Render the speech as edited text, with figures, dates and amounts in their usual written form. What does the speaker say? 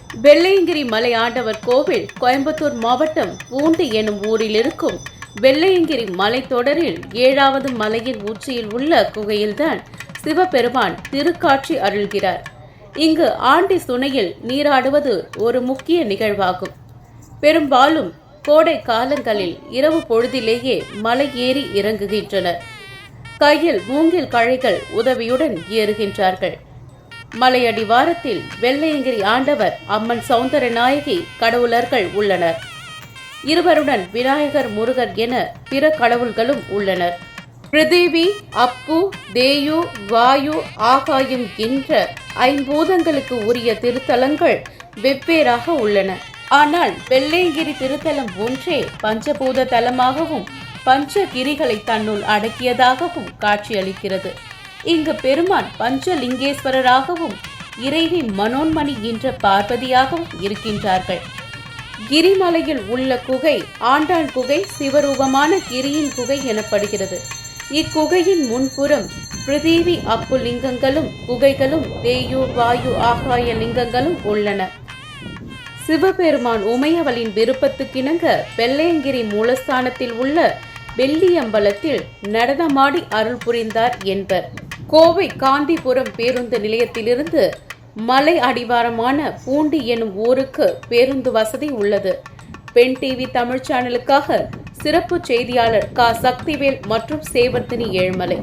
வெள்ளையங்கிரி மலை ஆண்டவர் கோவில் கோயம்புத்தூர் மாவட்டம் பூண்டி எனும் ஊரில் இருக்கும் வெள்ளையங்கிரி மலைத்தொடரில் 7வது மலையின் உச்சியில் உள்ள குகையில்தான் சிவபெருமான் திருக்காட்சி அருள்கிறார். இங்கு ஆண்டி சுனையில் நீராடுவது ஒரு முக்கிய நிகழ்வாகும். பெரும்பாலும் கோடை காலங்களில் இரவு பொழுதிலேயே மலை ஏறி இறங்குகின்றனர். கையில் மூங்கில் கழைகள் உதவியுடன் ஏறுகின்றார்கள். மலையடிவாரத்தில் வெள்ளையங்கிரி ஆண்டவர், அம்மன் சௌந்தரநாயகி கடவுளர்கள் உள்ளனர். இருவருடன் விநாயகர், முருகர் என பிற கடவுள்களும் உள்ளனர். பிருதிவி, அப்பு, தேயு, வாயு, ஆகாயம் என்ற ஐம்பூதங்களுக்கு உரிய திருத்தலங்கள் வெவ்வேறாக உள்ளன. ஆனால் வெள்ளையங்கிரி திருத்தலம் ஒன்றே பஞ்சபூத தலமாகவும் பஞ்சகிரிகளை தன்னுள் அடக்கியதாகவும் காட்சியளிக்கிறது. இங்கு பெருமான் பஞ்சலிங்கேஸ்வரராகவும் இறைவி மனோன்மணி என்ற பார்வதியாகவும் இருக்கின்றார்கள். கிரிமலையில் உள்ள குகை ஆண்டாள் குகை சிவரூபமான கிரியின் குகை எனப்படுகிறது. இக்குகையின் முன்புறம் பிருதிவி, அப்பு லிங்கங்களும் குகைகளும் தேயு, வாயு, ஆகாய லிங்கங்களும் உள்ளன. சிவபெருமான் உமையவளின் விருப்பத்துக்கிணங்க வெள்ளையங்கிரி மூலஸ்தானத்தில் உள்ள வெள்ளியம்பலத்தில் நடனமாடி அருள் புரிந்தார் என்பர். கோவை காந்திபுரம் பேருந்து நிலையத்திலிருந்து மலை அடிவாரமான பூண்டி எனும் ஊருக்கு பேருந்து வசதி உள்ளது. பெண் டிவி தமிழ் சேனலுக்காக சிறப்பு செய்தியாளர் க. சக்திவேல் மற்றும் சேவர்த்தினி ஏழ்மலை.